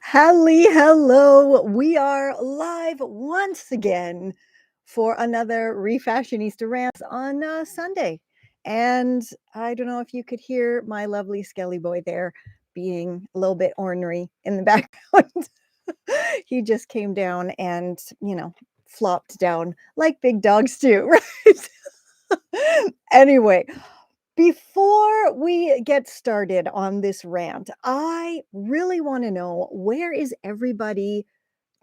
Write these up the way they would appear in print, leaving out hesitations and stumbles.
Hello. We are live once again for another Refashionista Rants on Sunday. And I don't know if you could hear my lovely Skelly boy there being a little bit ornery in the background. He just came down and, flopped down like big dogs do, right? Anyway, before we get started on this rant, I really want to know, where is everybody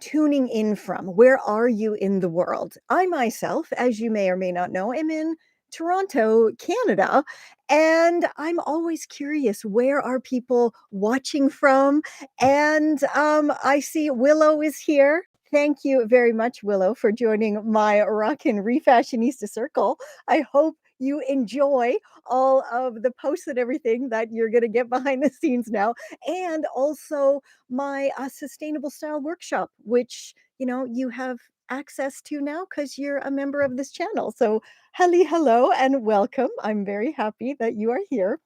tuning in from? Where are you in the world? I myself, as you may or may not know, am in Toronto, Canada, and I'm always curious, where are people watching from? And I see Willow is here. Thank you very much, Willow, for joining my Rockin' Refashionista Circle. I hope you enjoy all of the posts and everything that you're going to get behind the scenes now, and also my sustainable style workshop, which you have access to now because you're a member of this channel. So hello and welcome. I'm very happy that you are here.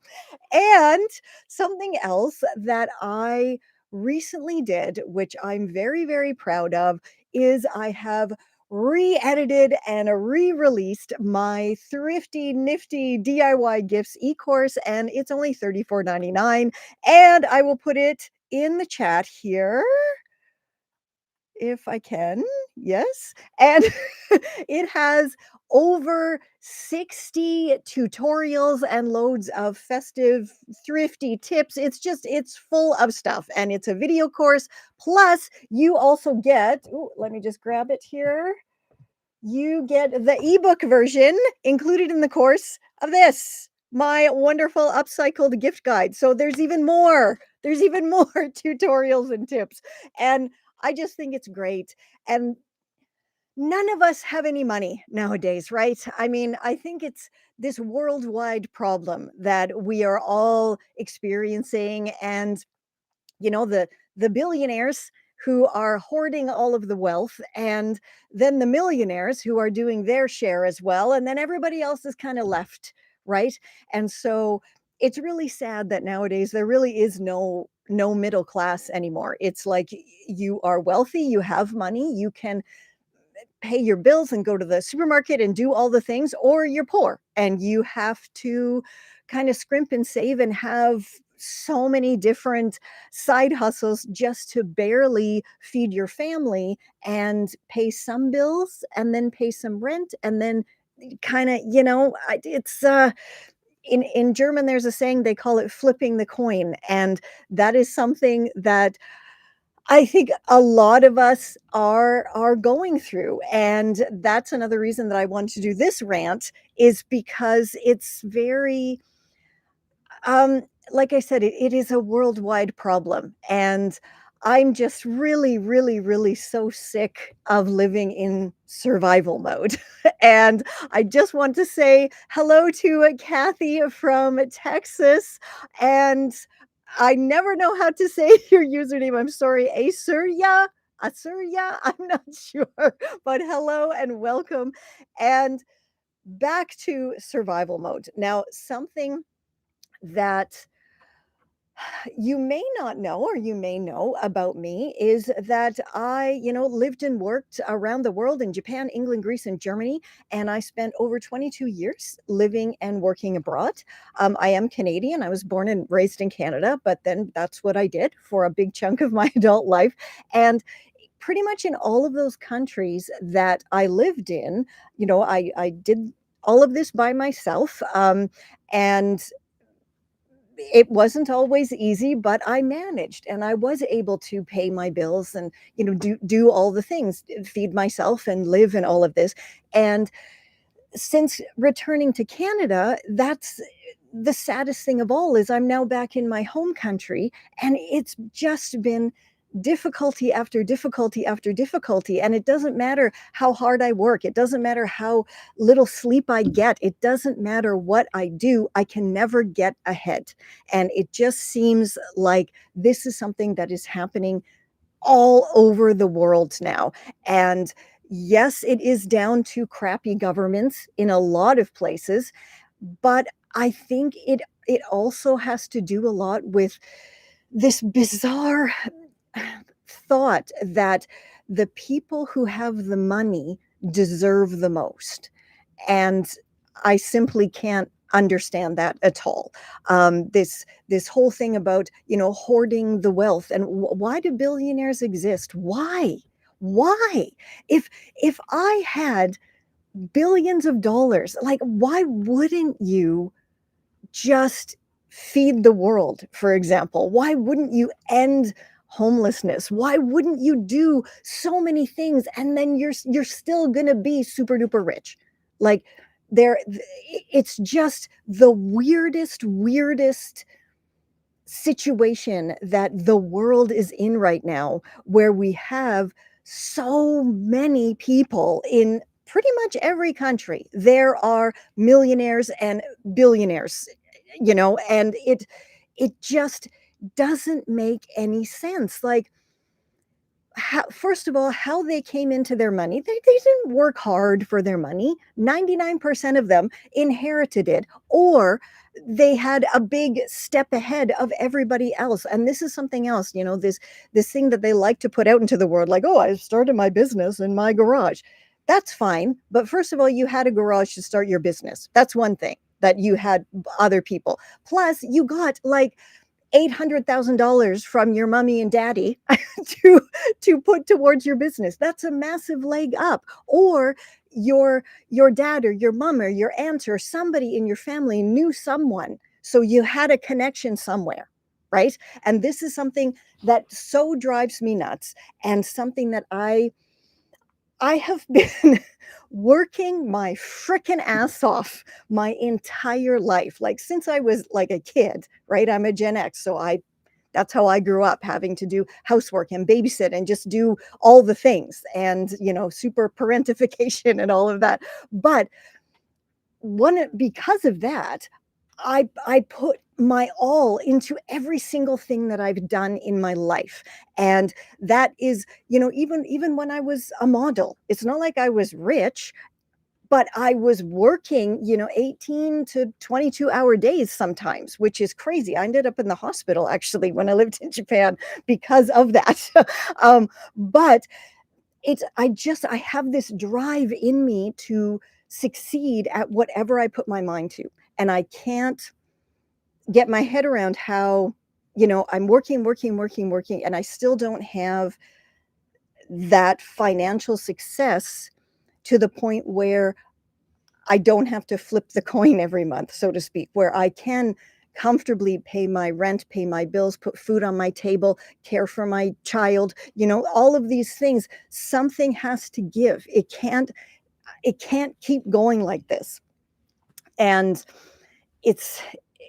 And something else that I recently did, which I'm very proud of, is I have re-edited and re-released my thrifty nifty DIY gifts e-course, and it's only $34.99, and I will put it in the chat here if I can. Yes. And it has over 60 tutorials and loads of festive, thrifty tips. It's full of stuff, and it's a video course. Plus, you also get, ooh, let me just grab it here. You get the ebook version included in the course of this, my wonderful upcycled gift guide. So there's even more. There's even more tutorials and tips. And I just think it's great. And none of us have any money nowadays, right? I mean, I think it's this worldwide problem that we are all experiencing. And the billionaires who are hoarding all of the wealth, and then the millionaires who are doing their share as well, and then everybody else is kind of left, right? And so it's really sad that nowadays there really is no middle class anymore. It's like, you are wealthy, you have money, you can pay your bills and go to the supermarket and do all the things, or you're poor and you have to kind of scrimp and save and have so many different side hustles just to barely feed your family and pay some bills and then pay some rent, and then kind of, it's in German there's a saying, they call it flipping the coin, and that is something that I think a lot of us are going through. And that's another reason that I want to do this rant, is because it's very, like I said, it is a worldwide problem. And I'm just really so sick of living in survival mode. And I just want to say hello to Kathy from Texas. And I never know how to say your username. I'm sorry, Asurya, I'm not sure, but hello and welcome. And back to survival mode. Now, something that you may not know, or you may know about me, is that I, lived and worked around the world in Japan, England, Greece, and Germany. And I spent over 22 years living and working abroad. I am Canadian. I was born and raised in Canada, but then that's what I did for a big chunk of my adult life. And pretty much in all of those countries that I lived in, I did all of this by myself. And it wasn't always easy, but I managed, and I was able to pay my bills and, do all the things, feed myself and live and all of this. And since returning to Canada, that's the saddest thing of all, is I'm now back in my home country, and it's just been difficulty after difficulty after difficulty. And it doesn't matter how hard I work, it doesn't matter how little sleep I get, it doesn't matter what I do, I can never get ahead. And it just seems like this is something that is happening all over the world now. And yes, it is down to crappy governments in a lot of places, but I think it also has to do a lot with this bizarre thought that the people who have the money deserve the most. And I simply can't understand that at all. This whole thing about, hoarding the wealth, and why do billionaires exist? Why? If I had billions of dollars, like, why wouldn't you just feed the world, for example? Why wouldn't you end homelessness? Why wouldn't you do so many things, and then you're still gonna be super duper rich? Like, it's just the weirdest situation that the world is in right now, where we have so many people in pretty much every country. There are millionaires and billionaires, and it just doesn't make any sense. Like, first of all, how they came into their money. They didn't work hard for their money. 99% of them inherited it, or they had a big step ahead of everybody else. And this is something else, this thing that they like to put out into the world, like, oh, I started my business in my garage. That's fine. But first of all, you had a garage to start your business. That's one thing, that you had other people. Plus, you got like $800,000 from your mommy and daddy to put towards your business. That's a massive leg up. Or your dad or your mom or your aunt or somebody in your family knew someone, so you had a connection somewhere, right? And this is something that so drives me nuts, and something that I have been working my frickin' ass off my entire life, like since I was like a kid, right? I'm a Gen X, so that's how I grew up, having to do housework and babysit and just do all the things, and super parentification and all of that. But because of that, I put my all into every single thing that I've done in my life. And that is, even when I was a model, it's not like I was rich, but I was working, 18 to 22-hour days sometimes, which is crazy. I ended up in the hospital actually when I lived in Japan because of that. But I have this drive in me to succeed at whatever I put my mind to. And I can't get my head around how, I'm working, and I still don't have that financial success to the point where I don't have to flip the coin every month, so to speak, where I can comfortably pay my rent, pay my bills, put food on my table, care for my child, all of these things. Something has to give. It can't keep going like this. And it's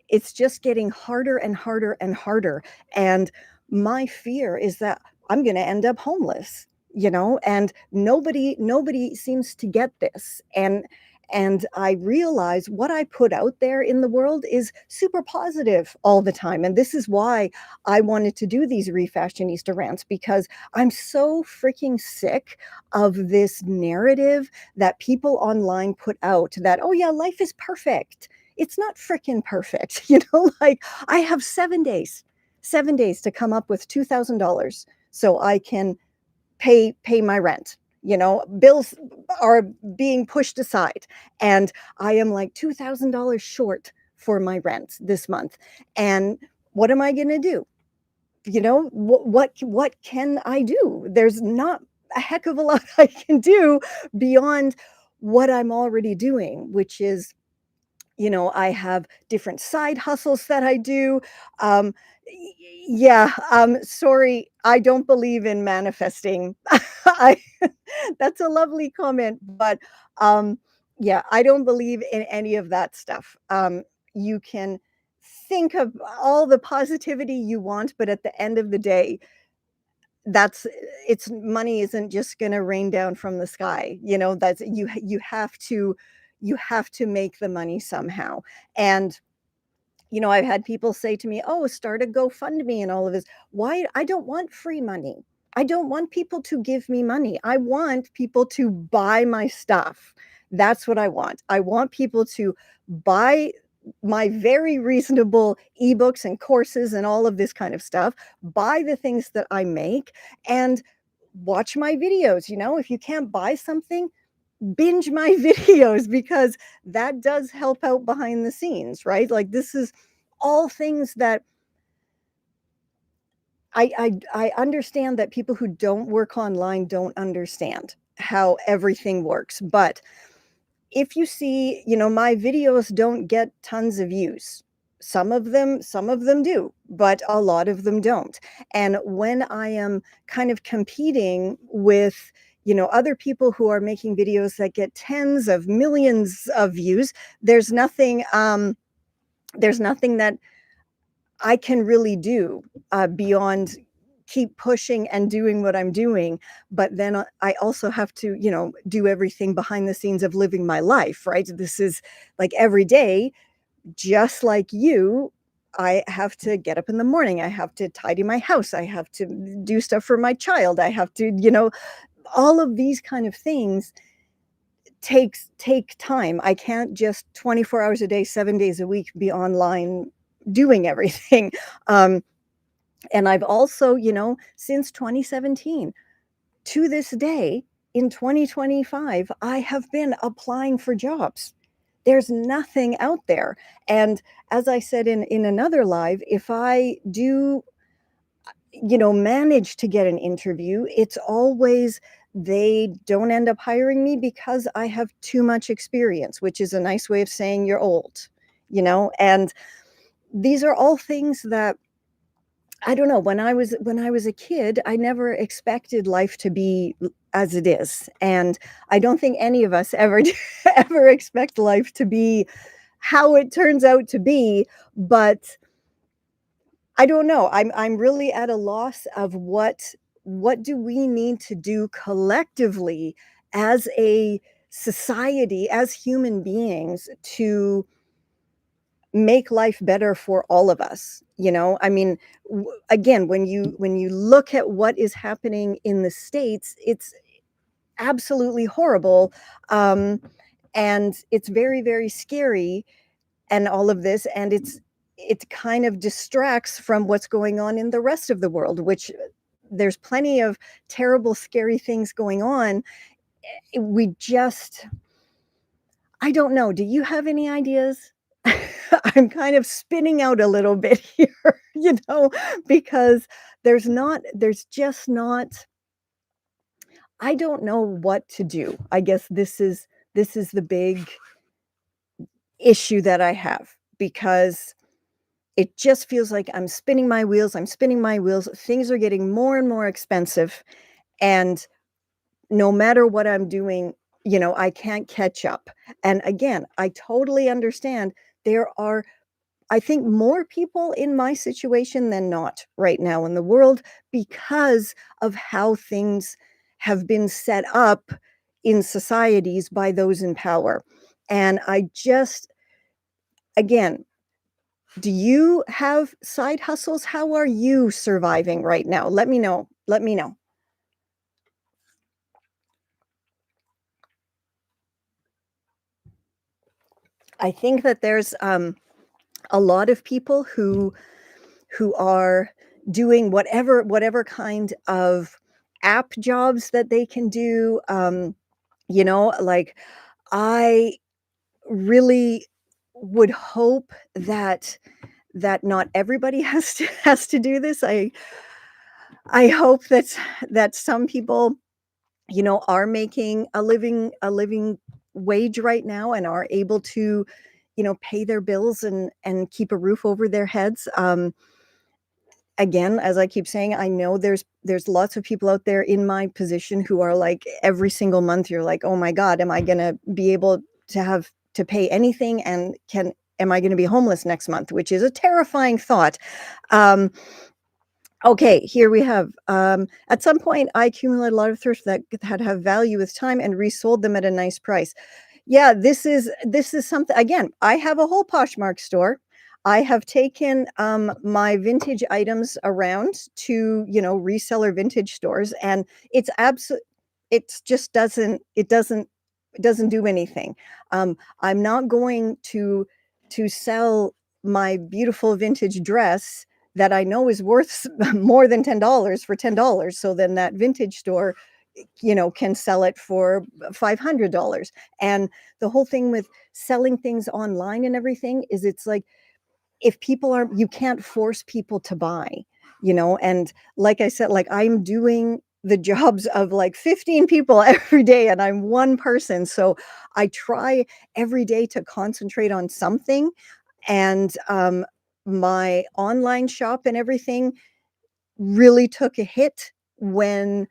it's just getting harder and harder and harder. And my fear is that I'm going to end up homeless, and nobody seems to get this. And I realize what I put out there in the world is super positive all the time. And this is why I wanted to do these Refashionista rants, because I'm so freaking sick of this narrative that people online put out, that, oh yeah, life is perfect. It's not freaking perfect. Like, I have 7 days to come up with $2,000 so I can pay my rent. Bills are being pushed aside, and I am like $2,000 short for my rent this month. And what am I going to do? What can I do? There's not a heck of a lot I can do beyond what I'm already doing, which is, I have different side hustles that I do. Um, yeah, sorry, I don't believe in manifesting. I That's a lovely comment, but yeah, I don't believe in any of that stuff. You can think of all the positivity you want, but at the end of the day, that's it's money isn't just going to rain down from the sky. That's you have to make the money somehow. And I've had people say to me, oh, start a GoFundMe and all of this. Why? I don't want free money. I don't want people to give me money. I want people to buy my stuff. That's what I want. I want people to buy my very reasonable ebooks and courses and all of this kind of stuff, buy the things that I make, and watch my videos. If you can't buy something, binge my videos, because that does help out behind the scenes, right? Like, this is all things that I understand that people who don't work online don't understand how everything works. But if you see, my videos don't get tons of views. Some of them do, but a lot of them don't. And when I am kind of competing with, other people who are making videos that get tens of millions of views, there's nothing that I can really do beyond keep pushing and doing what I'm doing. But then I also have to, do everything behind the scenes of living my life, right? This is like every day, just like you. I have to get up in the morning. I have to tidy my house. I have to do stuff for my child. I have to, all of these kind of things take time. I can't just 24 hours a day, 7 days a week be online doing everything. Um, and I've also, since 2017 to this day in 2025, I have been applying for jobs. There's nothing out there. And as I said in another live, if I do, manage to get an interview, it's always they don't end up hiring me because I have too much experience, which is a nice way of saying you're old, and these are all things that I don't know. When I was a kid, I never expected life to be as it is, and I don't think any of us ever ever expect life to be how it turns out to be. But I don't know. I'm really at a loss of what do we need to do collectively as a society, as human beings, to make life better for all of us. I mean, again, when you look at what is happening in the States, it's absolutely horrible. um, and it's very, very scary, and all of this, and it kind of distracts from what's going on in the rest of the world, which there's plenty of terrible, scary things going on. We just I don't know. Do you have any ideas? I'm kind of spinning out a little bit here, because there's just not, I don't know what to do. I guess this is the big issue that I have, because it just feels like I'm spinning my wheels. I'm spinning my wheels. Things are getting more and more expensive, and no matter what I'm doing, I can't catch up. And again, I totally understand there are, I think, more people in my situation than not right now in the world, because of how things have been set up in societies by those in power. And I just, again, do you have side hustles? How are you surviving right now? Let me know. Let me know. I think that there's a lot of people who are doing whatever kind of app jobs that they can do. Like, I really would hope that not everybody has to do this. I hope that some people, are making a living wage right now and are able to, pay their bills and keep a roof over their heads. Again, as I keep saying, I know there's lots of people out there in my position who are like, every single month you're like, "Oh my God, am I gonna be able to have to pay anything, and am I gonna be homeless next month?" Which is a terrifying thought. Um, okay, here we have, "At some point, I accumulated a lot of thrift that had have value with time and resold them at a nice price." Yeah, this is something, again, I have a whole Poshmark store. I have taken, my vintage items around to, reseller vintage stores, and it's just doesn't do anything. I'm not going to to sell my beautiful vintage dress that I know is worth more than $10 for $10. So then that vintage store, can sell it for $500. And the whole thing with selling things online and everything is it's like if people are you can't force people to buy, and like I said, like I'm doing the jobs of like 15 people every day and I'm one person. So I try every day to concentrate on something. And my online shop and everything really took a hit when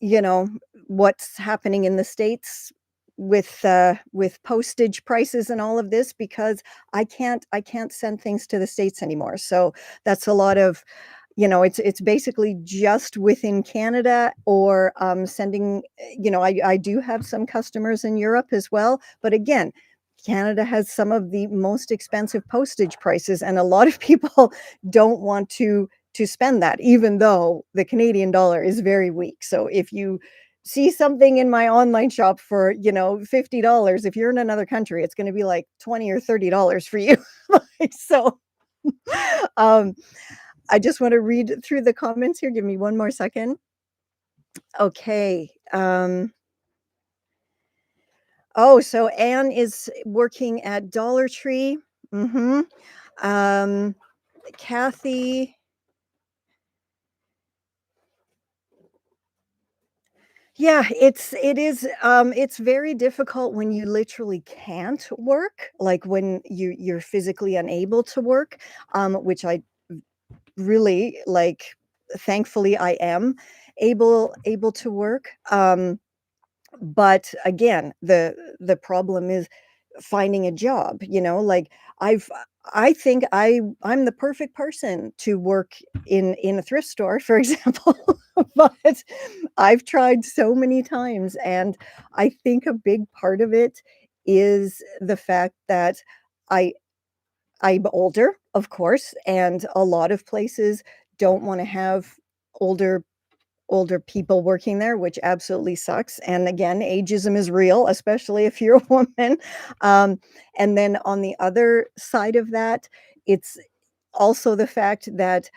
you know, what's happening in the States with postage prices and all of this because I can't send things to the States anymore. So that's a lot of, it's basically just within Canada or sending, I do have some customers in Europe as well. But again, Canada has some of the most expensive postage prices, and a lot of people don't want to spend that, even though the Canadian dollar is very weak. So if you see something in my online shop for, $50, if you're in another country, it's going to be like 20 or $30 for you. So um, I just want to read through the comments here. Give me one more second. Okay. Oh, so Anne is working at Dollar Tree. Mm-hmm. Um, Kathy. Yeah, it's very difficult when you literally can't work, like when you're physically unable to work, which I really like. Thankfully, I am able to work. But again, the problem is finding a job, like I've I think I'm the perfect person to work in a thrift store, for example. But I've tried so many times, and I think a big part of it is the fact that I I'm older, of course, and a lot of places don't want to have older people working there, which absolutely sucks. And again, ageism is real, especially if you're a woman. Um, and then on the other side of that, it's also the fact that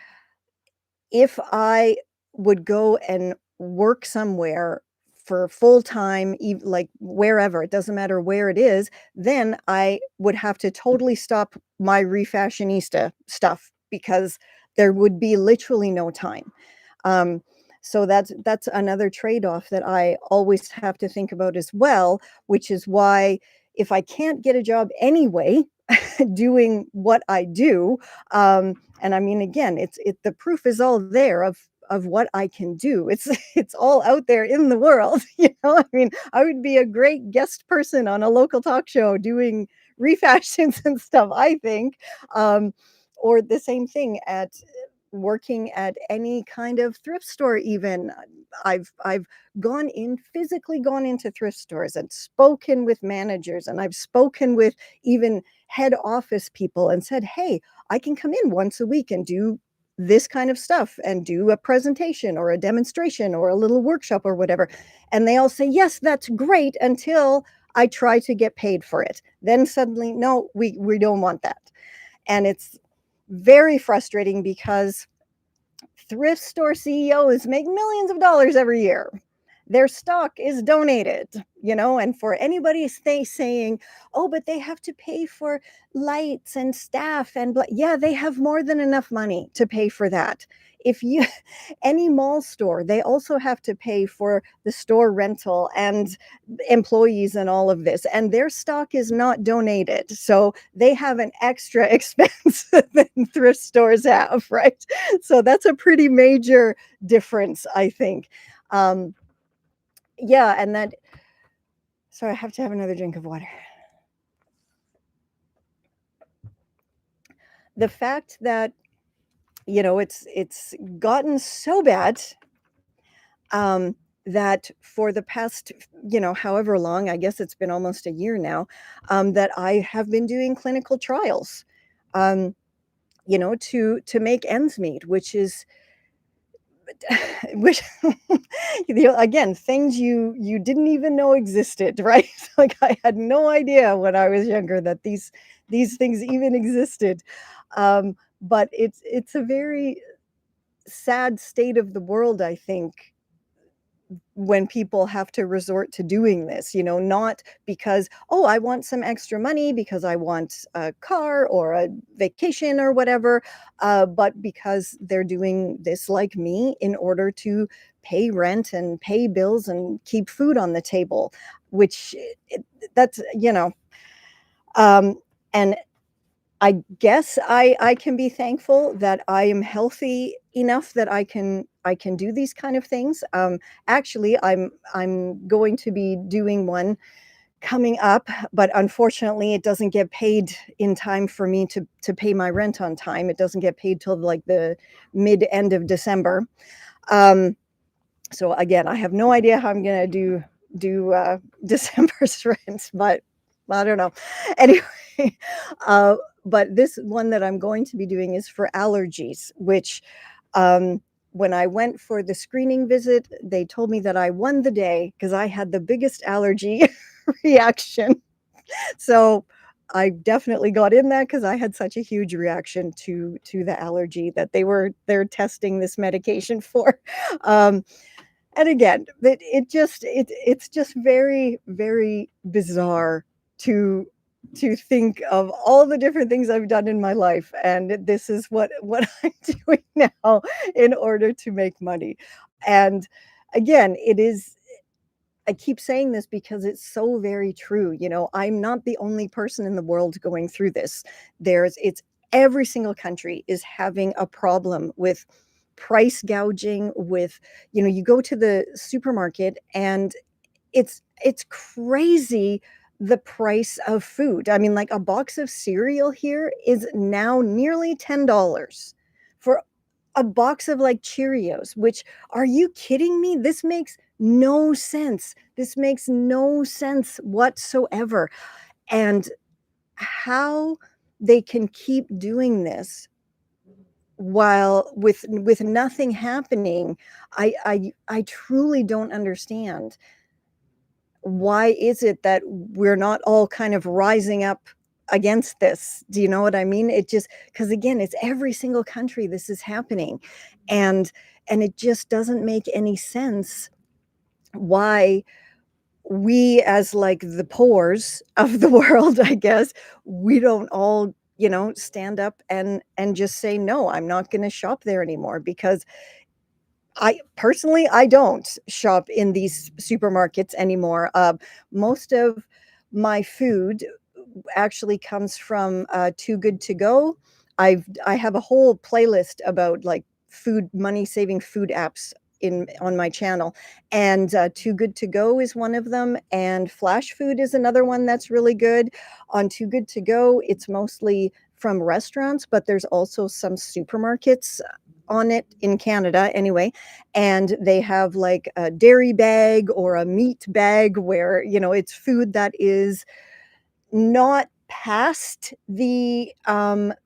if I would go and work somewhere for full time, like wherever, it doesn't matter where it is, then I would have to totally stop my refashionista stuff because there would be literally no time. Um, so that's another trade-off that I always have to think about as well, which is why if I can't get a job anyway, doing what I do, and I mean, again, the proof is all there of what I can do. It's all out there in the world. I mean, I would be a great guest person on a local talk show doing refashions and stuff, I think. Or the same thing at working at any kind of thrift store even. I've physically gone into thrift stores and spoken with managers, and I've spoken with even head office people and said, "Hey, I can come in once a week and do this kind of stuff and do a presentation or a demonstration or a little workshop or whatever." And they all say, "Yes, that's great," until I try to get paid for it. Then suddenly, no, we don't want that. And it's very frustrating because thrift store CEOs make millions of dollars every year. Their stock is donated, and for anybody saying, "Oh, but they have to pay for lights and staff and yeah, they have more than enough money to pay for that. If you any mall store, they also have to pay for the store rental and employees and all of this, and their stock is not donated. So they have an extra expense than thrift stores have, right? So that's a pretty major difference, I think. Um, yeah, and that so I have to have another drink of water. The fact that, it's gotten so bad, that for the past, however long, I guess it's been almost a year now, that I have been doing clinical trials, um, to make ends meet, which is which again, things you didn't even know existed, right? Like I had no idea when I was younger that these things even existed. But it's a very sad state of the world, I think, when people have to resort to doing this, not because, oh, I want some extra money because I want a car or a vacation or whatever, but because they're doing this like me in order to pay rent and pay bills and keep food on the table, which that's, um, and I guess I can be thankful that I am healthy enough that I can do these kind of things. Actually, I'm going to be doing one coming up, but unfortunately, it doesn't get paid in time for me to pay my rent on time. It doesn't get paid till like the mid end of December. Um, so again, I have no idea how I'm gonna do December's rent, but I don't know. Anyway, uh, but this one that I'm going to be doing is for allergies, which um, when I went for the screening visit, they told me that I won the day because I had the biggest allergy reaction. So I definitely got in that because I had such a huge reaction to the allergy that they're testing this medication for. Um, and again, it's just very, very bizarre to think of all the different things I've done in my life, and this is what I'm doing now in order to make money. And again, it is I keep saying this because it's so very true. I'm not the only person in the world going through this. It's every single country is having a problem with price gouging with, you go to the supermarket and it's crazy the price of food. I mean, like a box of cereal here is now nearly $10 for a box of like Cheerios, which are you kidding me? This makes no sense. This makes no sense whatsoever. And how they can keep doing this while with nothing happening, I truly don't understand. Why is it that we're not all kind of rising up against this? Do you know what I mean? It just because again, it's every single country this is happening, and it just doesn't make any sense why we as like the poors of the world, I guess, we don't all stand up and just say no, I'm not going to shop there anymore because I personally, I don't shop in these supermarkets anymore. Most of my food actually comes from Too Good to Go. I have a whole playlist about like food money saving food apps in on my channel, and Too Good to Go is one of them, and Flash Food is another one that's really good. On Too Good to Go, it's mostly from restaurants, but there's also some supermarkets on it in Canada anyway, and they have like a dairy bag or a meat bag where it's food that is not past the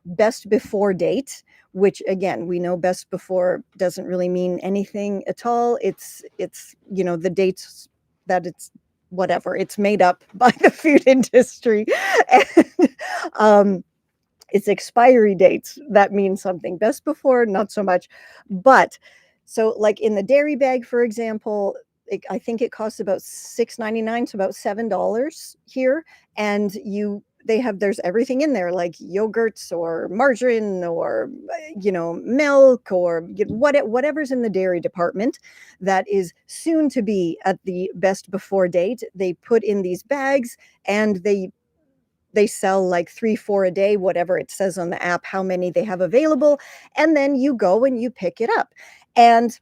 best before date, which again we know best before doesn't really mean anything at all. It's the dates that it's whatever it's made up by the food industry. And it's expiry dates that mean something. Best before, not so much. But so, like in the dairy bag, for example, I think it costs about $6.99 to about $7 here, and there's everything in there like yogurts or margarine or milk or whatever's in the dairy department that is soon to be at the best before date. They put in these bags and they sell like 3, 4 a day, whatever it says on the app, how many they have available. And then you go and you pick it up. And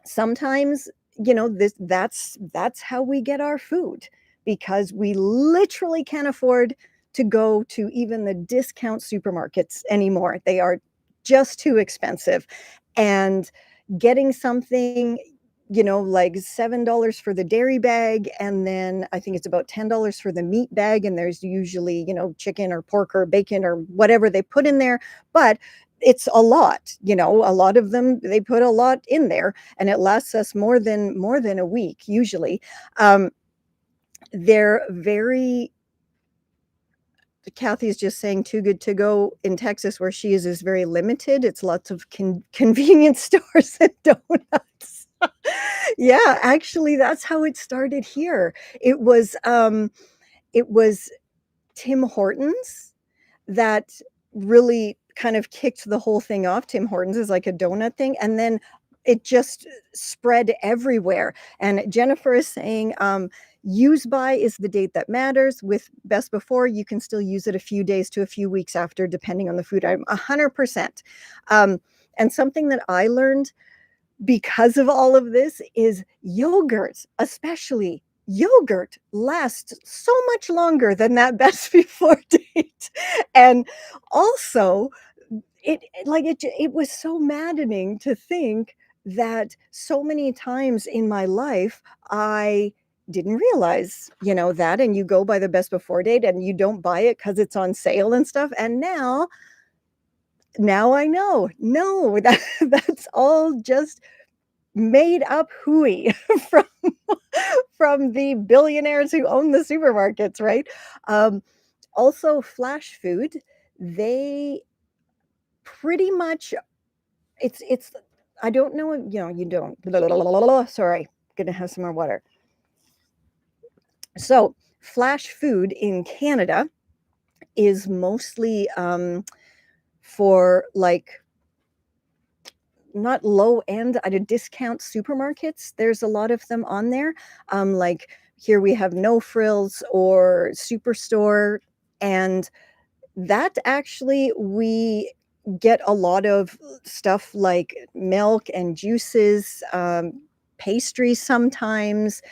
sometimes, that's how we get our food because we literally can't afford to go to even the discount supermarkets anymore. They are just too expensive. And getting something like $7 for the dairy bag, and then I think it's about $10 for the meat bag, and there's usually chicken or pork or bacon or whatever they put in there, but it's a lot. A lot of them, they put a lot in there, and it lasts us more than a week usually. They're very Kathy's just saying Too Good To Go in Texas, where she is very limited. It's lots of convenience stores and donuts. Yeah, actually, that's how it started here. It was, it was Tim Hortons that really kind of kicked the whole thing off. Tim Hortons is like a donut thing, and then it just spread everywhere. And Jennifer is saying, use by is the date that matters. With best before, you can still use it a few days to a few weeks after, depending on the food item. 100%. And something that I learned because of all of this is yogurt, especially yogurt, lasts so much longer than that best before date. And also, it was so maddening to think that so many times in my life I didn't realize, that, and you go by the best before date and you don't buy it because it's on sale and stuff. And now I know, no, that's all just made up hooey from from the billionaires who own the supermarkets, right? Also, flash food, they pretty much, it's I don't know, you don't. Sorry, gonna have some more water. So, flash food in Canada is mostly for like not low end at a discount supermarkets. There's a lot of them on there. Like here we have No Frills or Superstore, and that actually we get a lot of stuff like milk and juices, pastries sometimes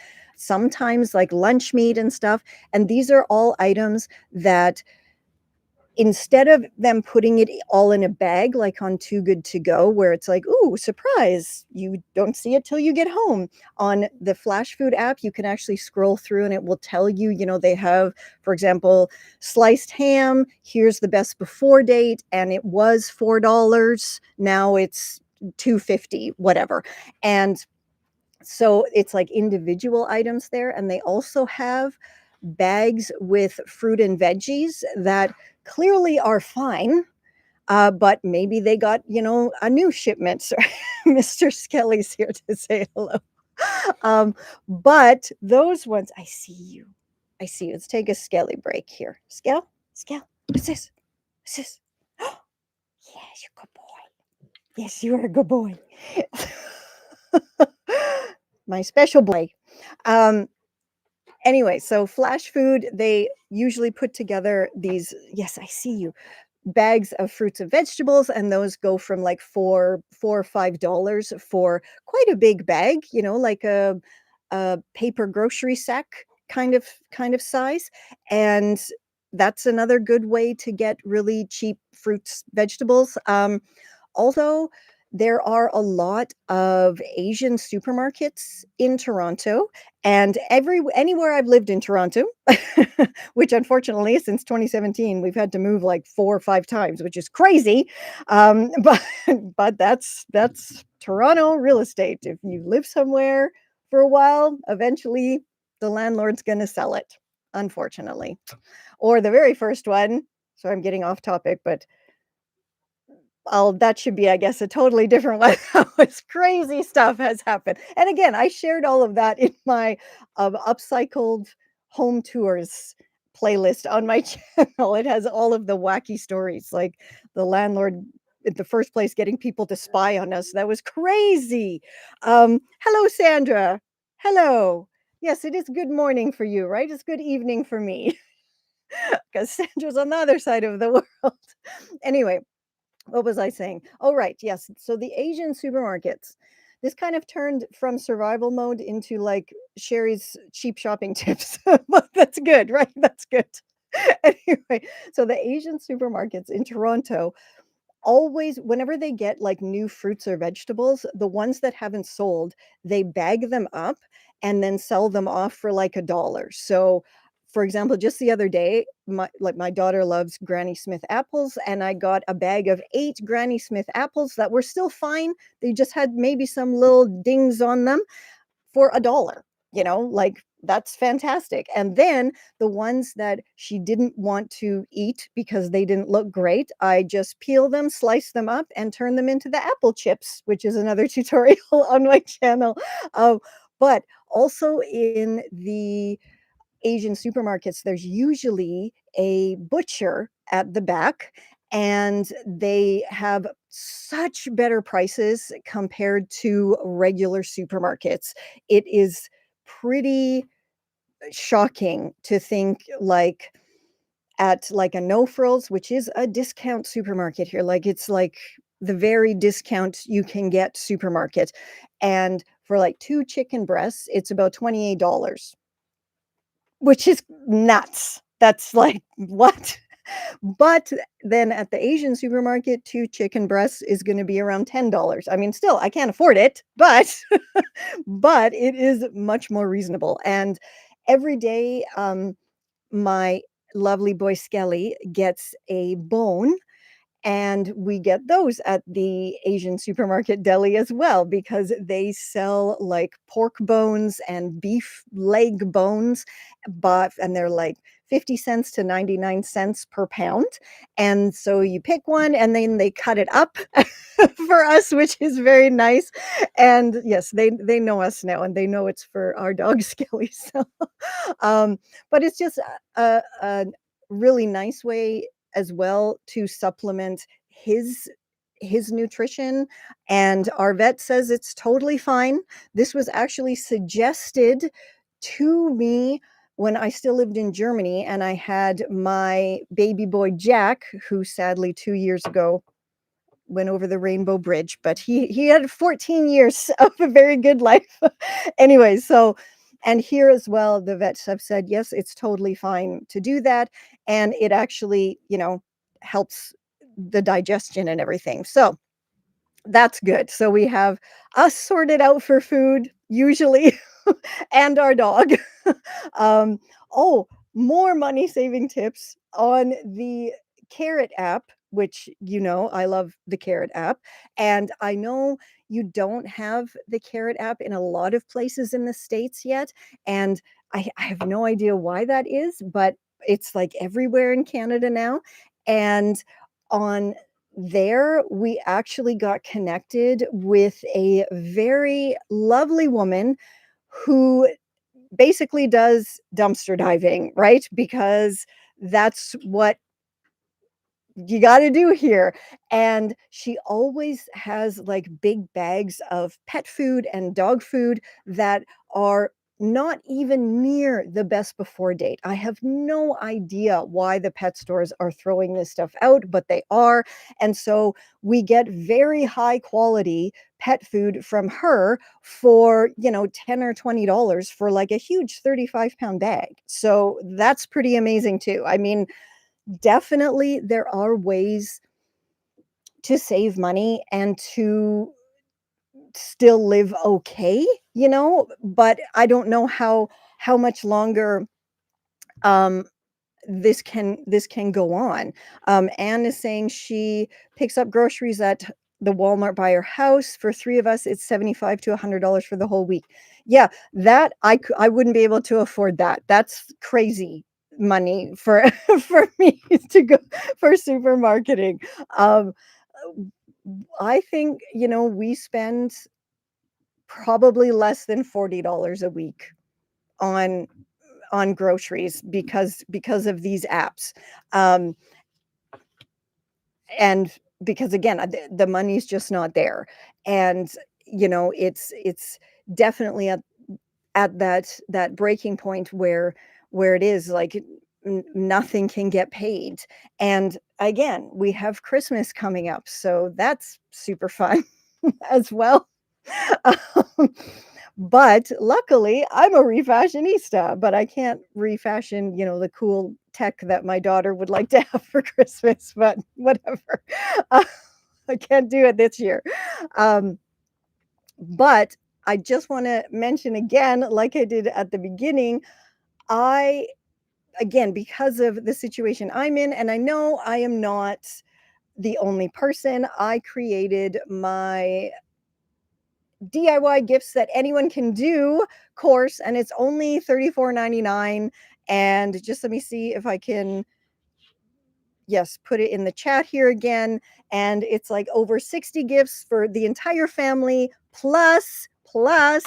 like lunch meat and stuff. And these are all items that instead of them putting it all in a bag like on Too Good To Go, where it's like, ooh, surprise, you don't see it till you get home. On the Flash Food app, you can actually scroll through and it will tell you, they have, for example, sliced ham, here's the best before date, and it was $4, now it's $2.50, whatever. And so it's like individual items there, and they also have bags with fruit and veggies that clearly are fine, but maybe they got, a new shipment. Mr. Skelly's here to say hello. But those ones, I see you. Let's take a Skelly break here. Skell, what's this? What's this? Yes, you're a good boy. Yes, you are a good boy. My special boy. Anyway, so flash food, they usually put together these, yes, I see you, bags of fruits and vegetables, and those go from like four or $5 for quite a big bag, like a paper grocery sack kind of size. And that's another good way to get really cheap fruits, vegetables. Also, there are a lot of Asian supermarkets in Toronto, and anywhere I've lived in Toronto, which unfortunately since 2017 we've had to move like 4 or 5 times, which is crazy. But that's Toronto real estate. If you live somewhere for a while, eventually the landlord's going to sell it, unfortunately. Or the very first one. So I'm getting off topic, but that should be, I guess, a totally different one. It's crazy stuff has happened. And again, I shared all of that in my Upcycled home tours playlist on my channel. It has all of the wacky stories, like the landlord in the first place getting people to spy on us. That was crazy. Hello, Sandra. Hello. Yes, it is good morning for you, right? It's good evening for me because Sandra's on the other side of the world. Anyway, what was I saying? Oh, right. Yes. So the Asian supermarkets, this kind of turned from survival mode into like Sheri's cheap shopping tips. But that's good, right? That's good. Anyway, so the Asian supermarkets in Toronto always, whenever they get like new fruits or vegetables, the ones that haven't sold, they bag them up and then sell them off for like $1. So for example, just the other day, my daughter loves Granny Smith apples, and I got a bag of 8 Granny Smith apples that were still fine. They just had maybe some little dings on them for $1, like That's fantastic. And then the ones that she didn't want to eat because they didn't look great, I just peel them, slice them up, and turn them into the apple chips, which is another tutorial on my channel. Um, but also in the Asian supermarkets, there's usually a butcher at the back, and they have such better prices compared to regular supermarkets. It is pretty shocking to think like at like a No Frills, which is a discount supermarket here, like it's like the very discount you can get supermarket. And for like two chicken breasts, it's about $28, which is nuts. That's like, what? But then at the Asian supermarket, two chicken breasts is going to be around $10. I mean, still, I can't afford it, but but it is much more reasonable. And every day, my lovely boy Skelly gets a bone, and we get those at the Asian supermarket deli as well because they sell like pork bones and beef leg bones, but and they're like 50 cents to 99 cents per pound. And so you pick one and then they cut it up for us, which is very nice. And yes, they know us now and they know it's for our dog Skelly. So but it's just a really nice way as well to supplement his nutrition, and our vet says it's totally fine. This was actually suggested to me when I still lived in Germany and I had my baby boy Jack, who sadly 2 years ago went over the rainbow bridge, but he had 14 years of a very good life. Anyway, so and here as well, the vets have said, yes, it's totally fine to do that. And it actually, helps the digestion and everything. So that's good. So we have us sorted out for food, usually, and our dog. um, oh, more money saving tips on the Carrot app, which I love the Carrot app. And I know you don't have the Carrot app in a lot of places in the States yet. And I have no idea why that is, but it's like everywhere in Canada now. And on there, we actually got connected with a very lovely woman who basically does dumpster diving, right? Because that's what you got to do here. And she always has like big bags of pet food and dog food that are not even near the best before date. I have no idea why the pet stores are throwing this stuff out, but they are. And so we get very high quality pet food from her for, 10 or $20 for like a huge 35-pound bag. So that's pretty amazing too. I mean, definitely there are ways to save money and to still live okay, but I don't know how much longer um this can go on. Anne is saying she picks up groceries at the Walmart by her house. For three of us, it's 75 to $100 for the whole week. Yeah, that I wouldn't be able to afford that. That's crazy money for for me to go for supermarketing. Um, I think we spend probably less than $40 a week on groceries because of these apps. Um, and because again, the money's just not there. And it's definitely at that breaking point where it is like nothing can get paid. And again, we have Christmas coming up, so that's super fun as well. Um, but luckily, I'm a refashionista, but I can't refashion, the cool tech that my daughter would like to have for Christmas, but whatever. Uh, I can't do it this year. Um, but I just want to mention again, like I did at the beginning, I, again, because of the situation I'm in, and I know I am not the only person, I created my DIY gifts that anyone can do course, and it's only $34.99. And just let me see if I can, yes, put it in the chat here again. And it's like over 60 gifts for the entire family, plus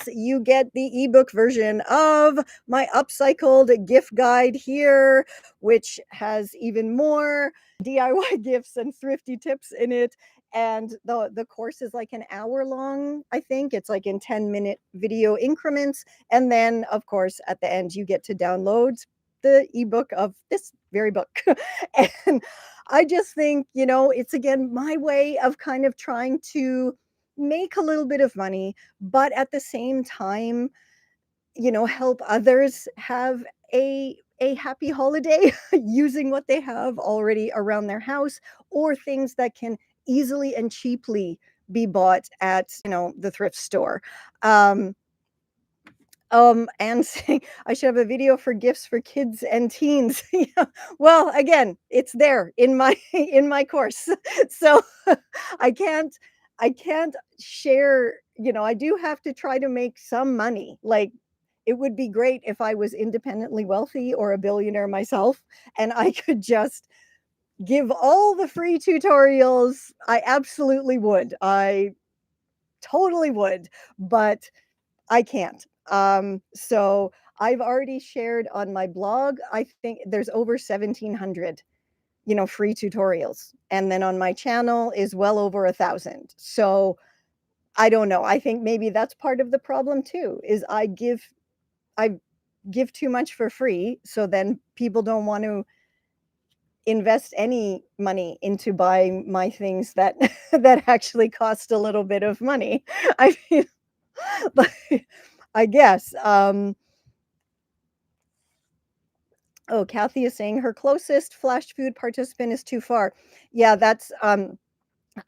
you get the ebook version of my upcycled gift guide here, which has even more DIY gifts and thrifty tips in it. And the course is like an hour long. I think it's like in 10-minute video increments. And then of course at the end you get to download the ebook of this very book. And I just think, it's again my way of kind of trying to make a little bit of money, but at the same time, help others have a happy holiday using what they have already around their house, or things that can easily and cheaply be bought at, the thrift store. Um, and saying I should have a video for gifts for kids and teens. Yeah. Well, again, it's there in my in my course. So I can't I can't share, I do have to try to make some money. Like, it would be great if I was independently wealthy or a billionaire myself and I could just give all the free tutorials. I absolutely would. I totally would. But I can't. So I've already shared on my blog. I think there's over 1,700, free tutorials. And then on my channel is well over 1,000. So I don't know. I think maybe that's part of the problem too, is I give too much for free. So then people don't want to invest any money into buying my things that that actually cost a little bit of money. I mean, like, I guess. Oh, Kathy is saying her closest flash food participant is too far. Yeah, that's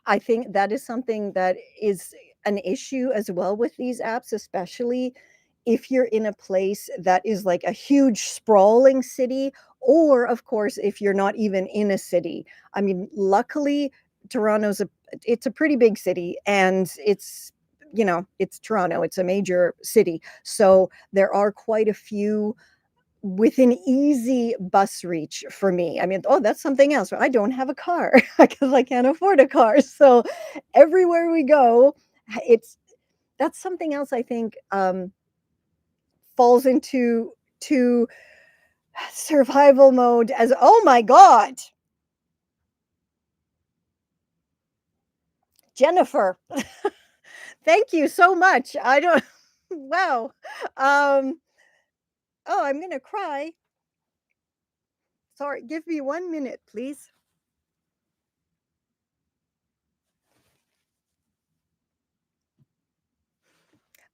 I think that is something that is an issue as well with these apps, especially if you're in a place that is like a huge sprawling city, or of course if you're not even in a city. I mean, luckily it's a pretty big city, and it's Toronto, it's a major city. So there are quite a few within easy bus reach for me. I mean, oh, that's something else. I don't have a car because I can't afford a car. So everywhere we go, it's that's something else I think falls into to survival mode as, oh my God, Jennifer, thank you so much. I don't, wow. Um, oh, I'm going to cry. Sorry, give me 1 minute, please.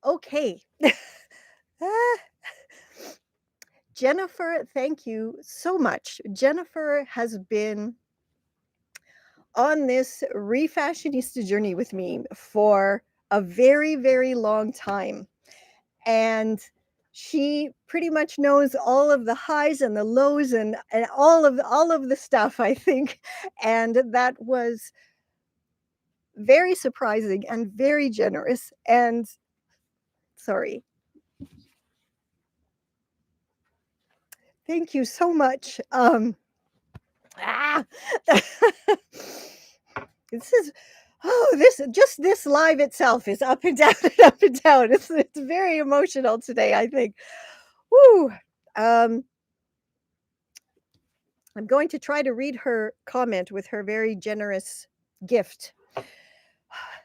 Okay. Ah, Jennifer, thank you so much. Jennifer has been on this refashionista journey with me for a very, very long time. And she pretty much knows all of the highs and the lows, and all of the stuff, I think. And that was very surprising and very generous. And sorry, thank you so much. Ah, this is, oh, this live itself is up and down and up and down. It's very emotional today, I think. Woo. Um, I'm going to try to read her comment with her very generous gift.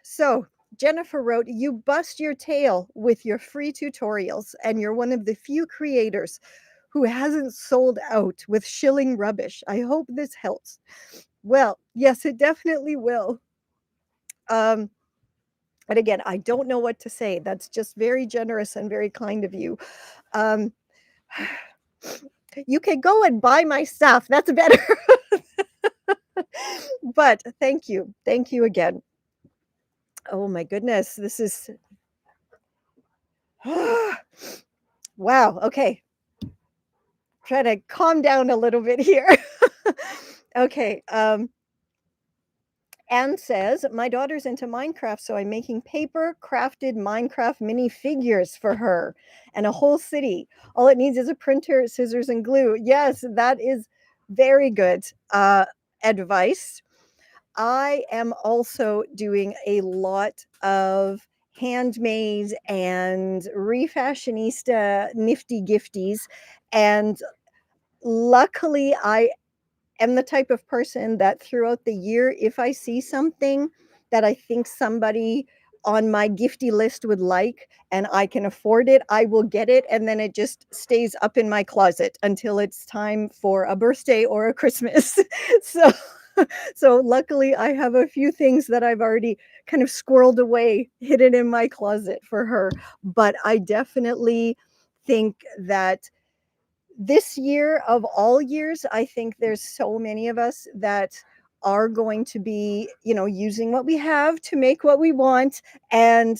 So, Jennifer wrote, "You bust your tail with your free tutorials, and you're one of the few creators who hasn't sold out with shilling rubbish. I hope this helps." Well, yes, it definitely will. Um, and again, I don't know what to say. That's just very generous and very kind of you. Um, you can go and buy my stuff. That's better. But thank you. Thank you again. Oh my goodness. This is wow. Okay. Try to calm down a little bit here. Okay. Anne says, "My daughter's into Minecraft, so I'm making paper crafted Minecraft minifigures for her and a whole city. All it needs is a printer, scissors, and glue." Yes, that is very good advice. I am also doing a lot of handmade and refashionista nifty gifties. And luckily, I am the type of person that throughout the year, if I see something that I think somebody on my gifty list would like and I can afford it, I will get it. And then it just stays up in my closet until it's time for a birthday or a Christmas. so, so luckily, I have a few things that I've already kind of squirreled away, hidden in my closet for her. But I definitely think that this year of all years, I think there's so many of us that are going to be, using what we have to make what we want. And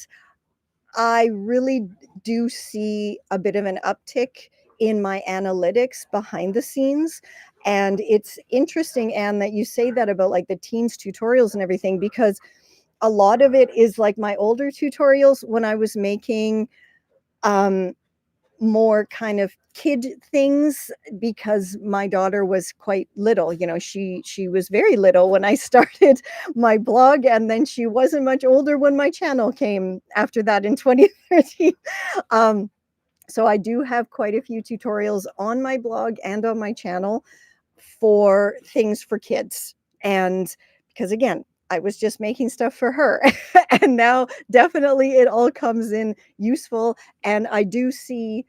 I really do see a bit of an uptick in my analytics behind the scenes. And it's interesting, Anne, that you say that about like the teens tutorials and everything, because a lot of it is like my older tutorials when I was making um more kind of kid things, because my daughter was quite little. She was very little when I started my blog, and then she wasn't much older when my channel came after that in 2013. um so I do have quite a few tutorials on my blog and on my channel for things for kids. And because again, I was just making stuff for her. And now definitely it all comes in useful. And I do see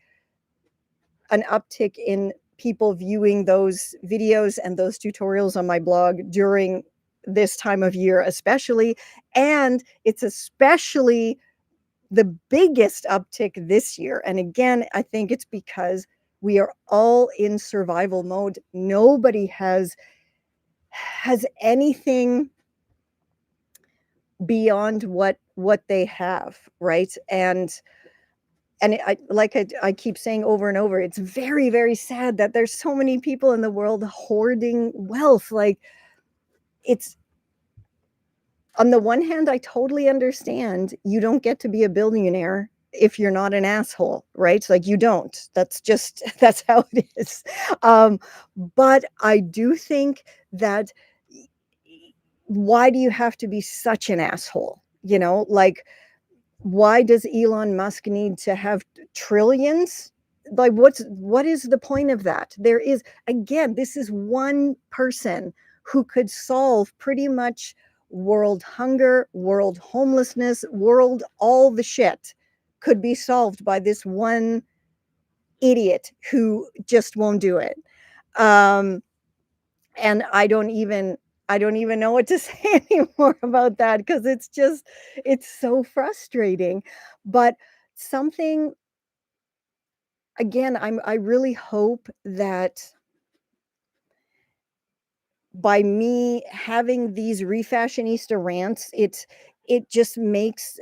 an uptick in people viewing those videos and those tutorials on my blog during this time of year, especially. And it's especially the biggest uptick this year. And again, I think it's because we are all in survival mode. Nobody has anything beyond what they have, right? And I keep saying over and over, it's very, very sad that there's so many people in the world hoarding wealth. Like, it's, on the one hand, I totally understand you don't get to be a billionaire if you're not an asshole, right? It's like, you don't. That's just that's how it is. Um, but I do think that, why do you have to be such an asshole? Like, why does Elon Musk need to have trillions? Like, what is the point of that? There is, again, this is one person who could solve pretty much world hunger, world homelessness, world all the shit could be solved by this one idiot who just won't do it. Um, and I don't even know what to say anymore about that, because it's so frustrating. But something, again, I really hope that by me having these refashionista rants, it just makes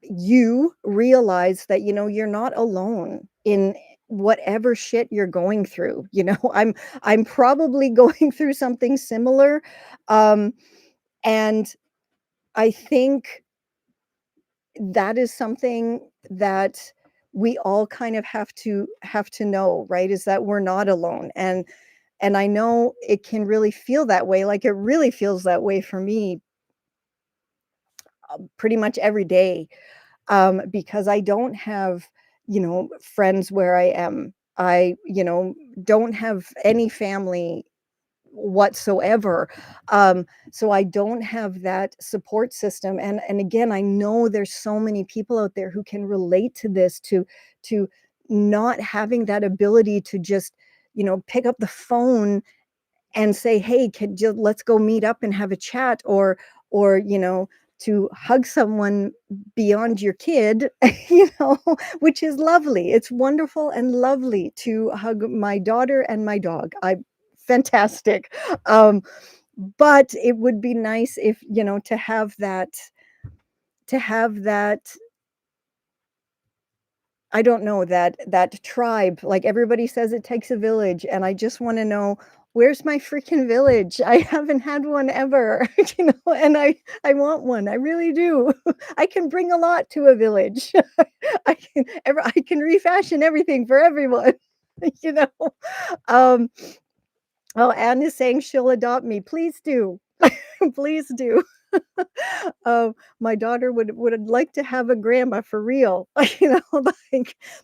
you realize that you're not alone in whatever shit you're going through. I'm probably going through something similar. um and I think that is something that we all kind of have to know, right? Is that we're not alone. And I know it can really feel that way. Like, it really feels that way for me pretty much every day, because I don't have, friends where I am. I, don't have any family whatsoever. So I don't have that support system. And again, I know there's so many people out there who can relate to this, to not having that ability to just, pick up the phone and say, "Hey, let's go meet up and have a chat," or to hug someone beyond your kid, which is lovely. It's wonderful and lovely to hug my daughter and my dog. I Fantastic. Um, but it would be nice if, to have that, I don't know, that tribe. Like, everybody says it takes a village, and I just want to know, Where's my freaking village? I haven't had one ever, and I want one. I really do. I can bring a lot to a village. I can refashion everything for everyone, you know. Um, oh, Anne is saying she'll adopt me. Please do. Please do. My daughter would like to have a grandma for real, like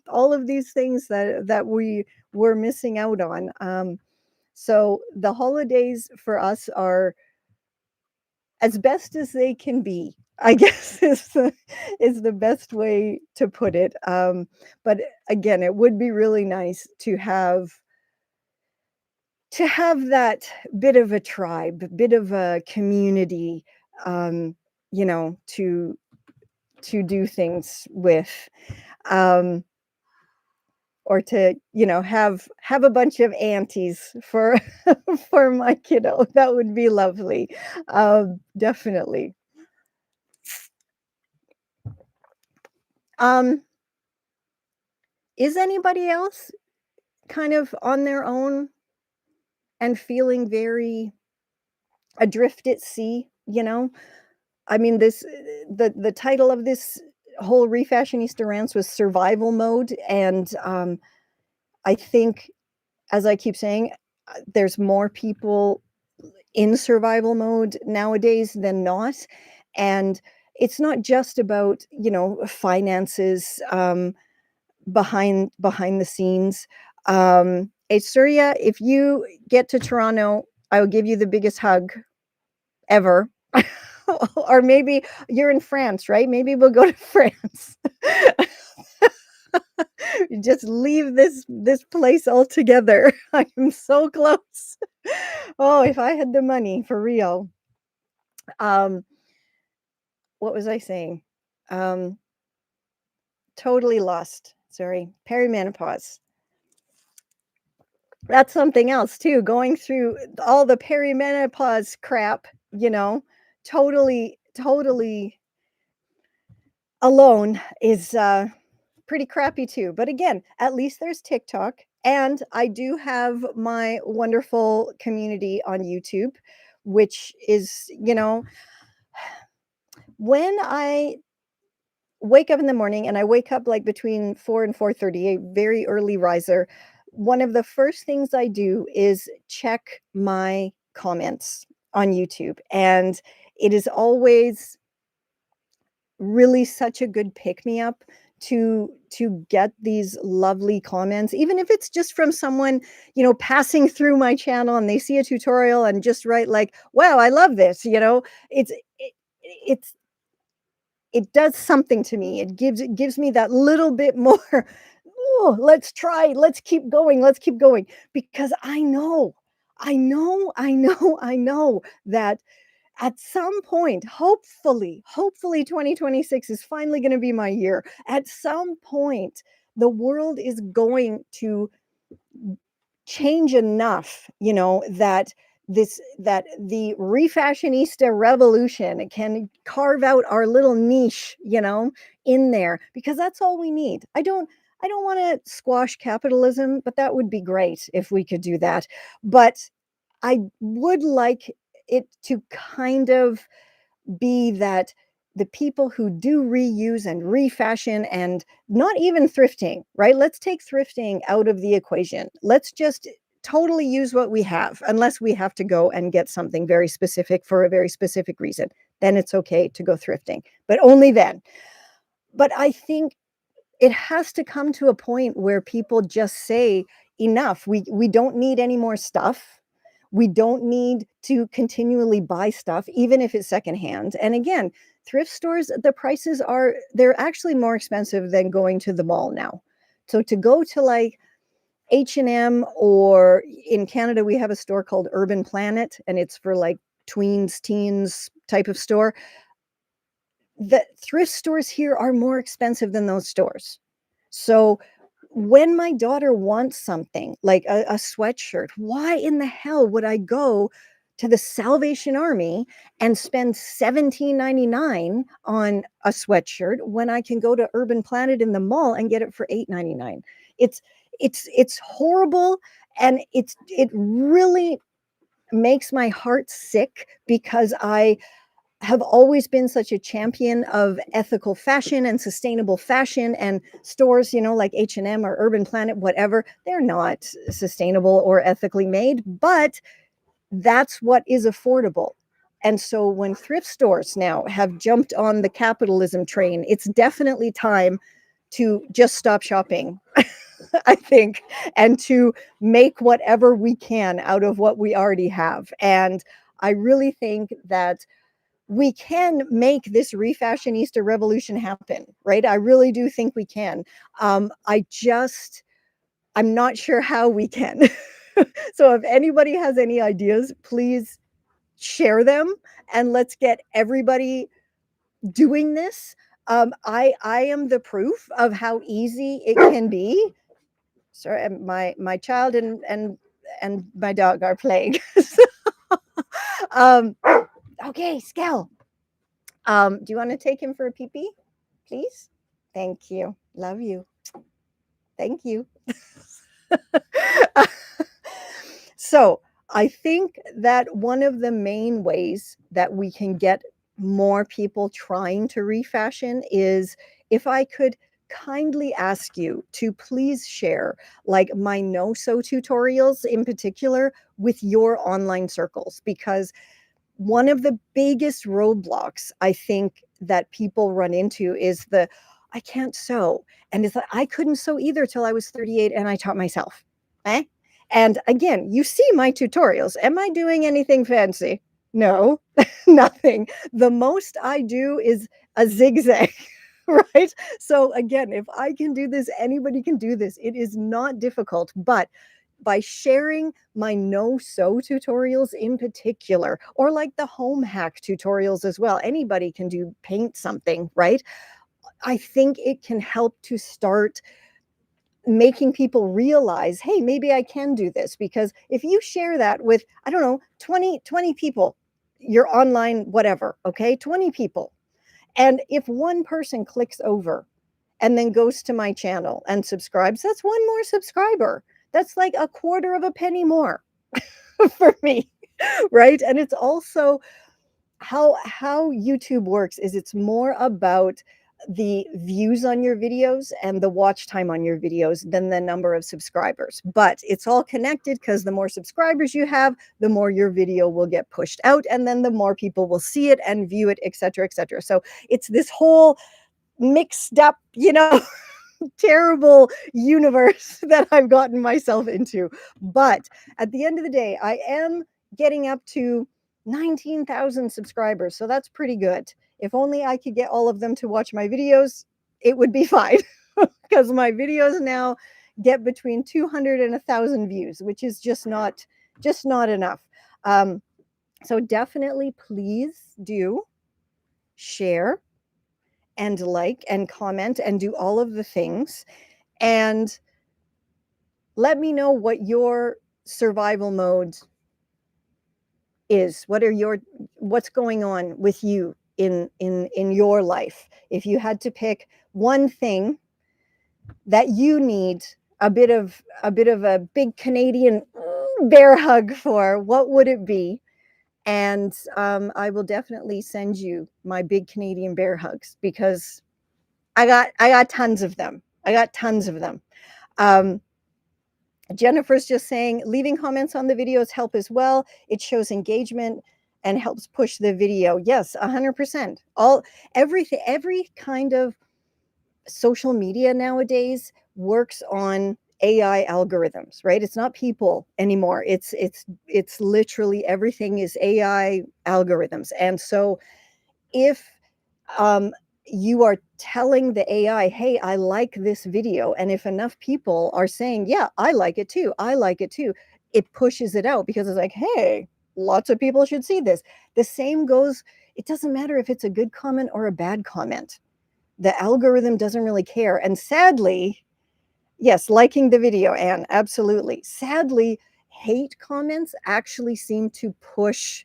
all of these things that we were missing out on. So the holidays for us are as best as they can be, I guess is the best way to put it. But again, it would be really nice to have that bit of a tribe, bit of a community, um, to do things with, um, or to have a bunch of aunties for for my kiddo. That would be lovely. Definitely. Um, is anybody else kind of on their own and feeling very adrift at sea? I mean, the title of this whole Refashionista Rants was survival mode, and I think, as I keep saying, there's more people in survival mode nowadays than not, and it's not just about finances, behind the scenes. Hey, Surya, if you get to Toronto, I will give you the biggest hug ever. Or maybe you're in France, right? Maybe we'll go to France. Just leave this place altogether. I am so close. Oh, if I had the money for real. Um, what was I saying? Um, totally lost. Sorry. Perimenopause. That's something else too. Going through all the perimenopause crap, totally alone is pretty crappy too. But again, at least there's TikTok. And I do have my wonderful community on YouTube, which is, when I wake up in the morning, and I wake up like between 4 and 4:30, a very early riser, one of the first things I do is check my comments on YouTube. And it is always really such a good pick me up to get these lovely comments, even if it's just from someone passing through my channel and they see a tutorial and just write like, wow, I love this. It's it does something to me. It gives me that little bit more. Oh, let's try, let's keep going, because I know that at some point, hopefully 2026 is finally going to be my year. At some point, the world is going to change enough, that the refashionista revolution can carve out our little niche, in there, because that's all we need. I don't want to squash capitalism, but that would be great if we could do that. But I would like it to kind of be that the people who do reuse and refashion, and not even thrifting, right? Let's take thrifting out of the equation. Let's just totally use what we have, unless we have to go and get something very specific for a very specific reason. Then it's okay to go thrifting, but only then. But I think it has to come to a point where people just say, enough. We don't need any more stuff. We don't need to continually buy stuff, even if it's secondhand. And again, thrift stores, the prices they're actually more expensive than going to the mall now. So to go to like H&M, or in Canada we have a store called Urban Planet, and it's for like tweens, teens type of store. The thrift stores here are more expensive than those stores. So when my daughter wants something like a sweatshirt, why in the hell would I go to the Salvation Army and spend $17.99 on a sweatshirt when I can go to Urban Planet in the mall and get it for $8.99? It's horrible, And it really makes my heart sick because I have always been such a champion of ethical fashion and sustainable fashion, and stores, like H&M or Urban Planet, whatever, they're not sustainable or ethically made, but that's what is affordable. And so when thrift stores now have jumped on the capitalism train, it's definitely time to just stop shopping, I think, and to make whatever we can out of what we already have. And I really think that we can make this refashionista revolution happen, right? I really do think we can. I'm not sure how we can. So if anybody has any ideas, please share them and let's get everybody doing this. I am the proof of how easy it can be. Sorry, my child and my dog are playing. um, okay, Skell. Do you want to take him for a pee pee, please? Thank you. Love you. Thank you. So I think that one of the main ways that we can get more people trying to refashion is if I could kindly ask you to please share like my no-sew tutorials in particular with your online circles, because one of the biggest roadblocks I think that people run into is I can't sew. And it's like, I couldn't sew either till I was 38 and I taught myself. Eh? And again, you see my tutorials. Am I doing anything fancy? No, nothing. The most I do is a zigzag, right? So again, if I can do this, anybody can do this. It is not difficult, but by sharing my no-sew tutorials in particular, or like the home hack tutorials as well. Anybody can paint something, right? I think it can help to start making people realize, hey, maybe I can do this. Because if you share that with, I don't know, 20 people, your online, whatever, okay, 20 people. And if one person clicks over and then goes to my channel and subscribes, that's one more subscriber. That's like a quarter of a penny more for me, right? And it's also how YouTube works is it's more about the views on your videos and the watch time on your videos than the number of subscribers. But it's all connected because the more subscribers you have, the more your video will get pushed out, and then the more people will see it and view it, etc., etc. So it's this whole mixed up, terrible universe that I've gotten myself into. But at the end of the day, I am getting up to 19,000 subscribers. So that's pretty good. If only I could get all of them to watch my videos, it would be fine. Because my videos now get between 200 and 1,000 views, which is just not enough. So definitely please do share and like and comment and do all of the things. And let me know what your survival mode is. What's going on with you in your life? If you had to pick one thing that you need a bit of a big Canadian bear hug for, what would it be? And I will definitely send you my big Canadian bear hugs, because I got tons of them. Jennifer's just saying, leaving comments on the videos help as well. It shows engagement and helps push the video. Yes, 100%. Every kind of social media nowadays works on AI algorithms, right? It's not people anymore. It's literally everything is AI algorithms. And so if um, you are telling the AI, hey, I like this video, and if enough people are saying, yeah, I like it too, it pushes it out, because it's like, hey, lots of people should see this. The same goes, it doesn't matter if it's a good comment or a bad comment. The algorithm doesn't really care. And sadly, yes, liking the video, Anne, absolutely. Sadly, hate comments actually seem to push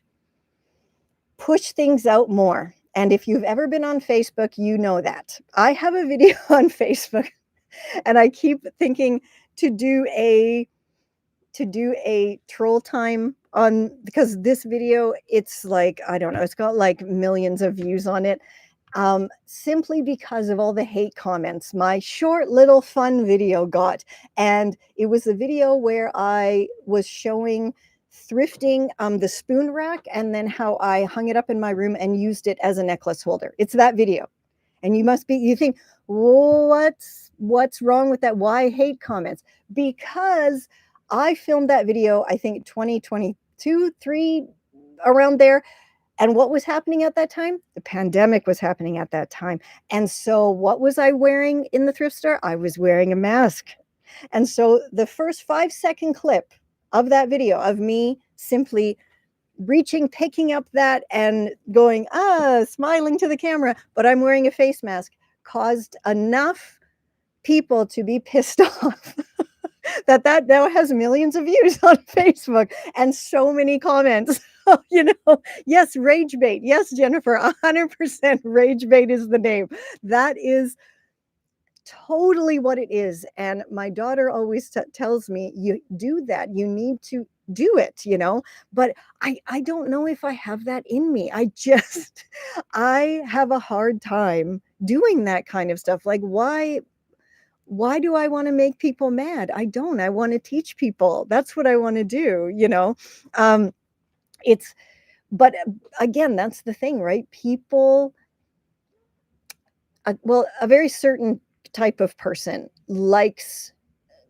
things out more. And if you've ever been on Facebook, you know that. I have a video on Facebook, and I keep thinking to do a to do a troll time on, because this video, it's like, I don't know, it's got like millions of views on it, simply because of all the hate comments my short little fun video got. And it was a video where I was showing thrifting the spoon rack, and then how I hung it up in my room and used it as a necklace holder. It's that video. And you think, what's wrong with that? Why hate comments? Because I filmed that video, I think 2022, 3, around there. And what was happening at that time? The pandemic was happening at that time. And so what was I wearing in the thrift store? I was wearing a mask. And so the first 5-second clip of that video of me simply reaching, picking up that and going, smiling to the camera, but I'm wearing a face mask, caused enough people to be pissed off that now has millions of views on Facebook and so many comments. Yes, rage bait. Yes, Jennifer, 100% rage bait is the name. That is totally what it is. And my daughter always tells me, you do that, you need to do it, but I don't know if I have that in me. I have a hard time doing that kind of stuff. Like, why do I want to make people mad? I don't. I want to teach people. That's what I want to do, it's but again, that's the thing, right? People, a very certain type of person likes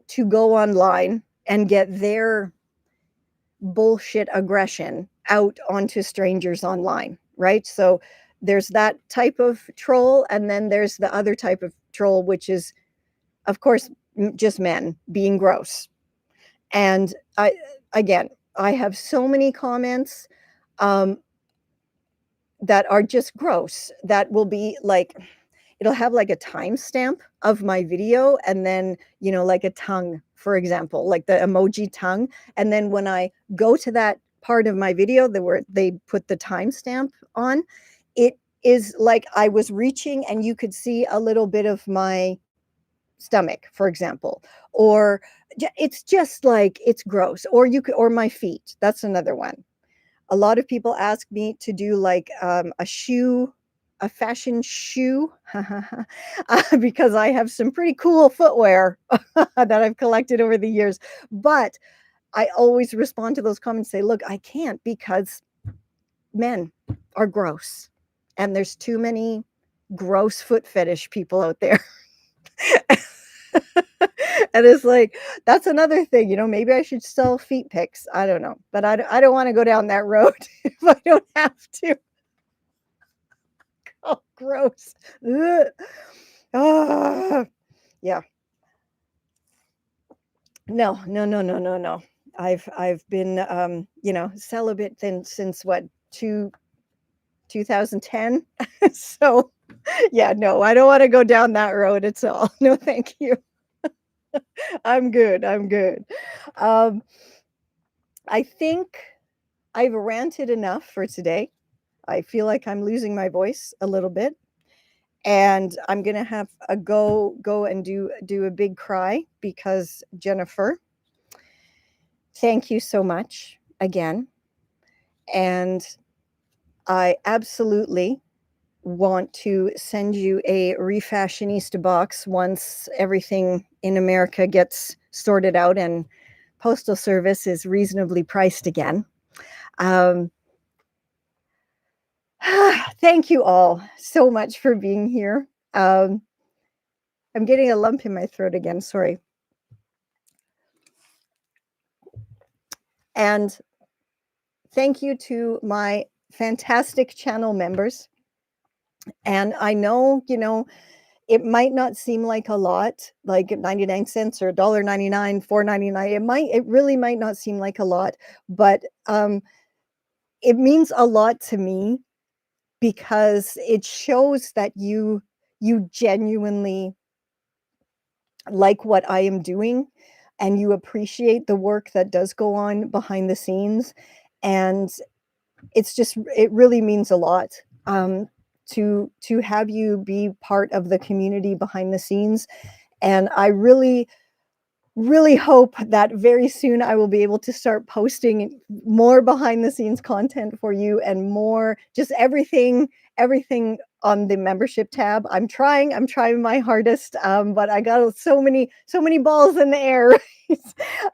to go online and get their bullshit aggression out onto strangers online, right? So there's that type of troll, and then there's the other type of troll, which is, of course, just men being gross. And I have so many comments that are just gross, that will be like, it'll have like a timestamp of my video, and then, like a tongue, for example, like the emoji tongue. And then when I go to that part of my video where they put the timestamp on, it is like I was reaching and you could see a little bit of my stomach, for example, or it's just like, it's gross. Or my feet. That's another one. A lot of people ask me to do like a fashion shoe, because I have some pretty cool footwear that I've collected over the years. But I always respond to those comments, say, look, I can't, because men are gross. And there's too many gross foot fetish people out there. And it's like, that's another thing, maybe I should sell feet pics. I don't know, but I don't want to go down that road if I don't have to. Oh, gross. Ugh. Yeah. No. I've been celibate since what, 2010. So yeah, no, I don't want to go down that road at all. No, thank you. I'm good. I think I've ranted enough for today. I feel like I'm losing my voice a little bit, and I'm gonna have a go and do a big cry, because Jennifer, thank you so much again. And I absolutely want to send you a Refashionista box once everything in America gets sorted out and postal service is reasonably priced again. Thank you all so much for being here. I'm getting a lump in my throat again, sorry. And thank you to my fantastic channel members. And I know, it might not seem like a lot, like 99 cents or $1.99, $4.99. It really might not seem like a lot, but it means a lot to me, because it shows that you genuinely like what I am doing, and you appreciate the work that does go on behind the scenes. And it really means a lot to have you be part of the community behind the scenes. And I really really hope that very soon I will be able to start posting more behind the scenes content for you and more just everything on the membership tab. I'm trying my hardest, but I got so many balls in the air.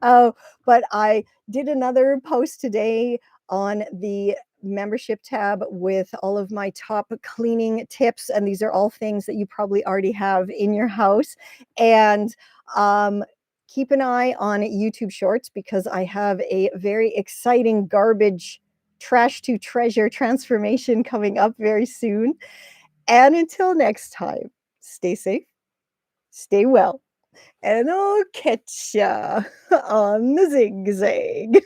uh, but I did another post today on the membership tab with all of my top cleaning tips, and these are all things that you probably already have in your house. And um, keep an eye on YouTube Shorts because I have a very exciting garbage trash to treasure transformation coming up very soon. And until next time, stay safe, stay well, and I'll catch ya on the zigzag.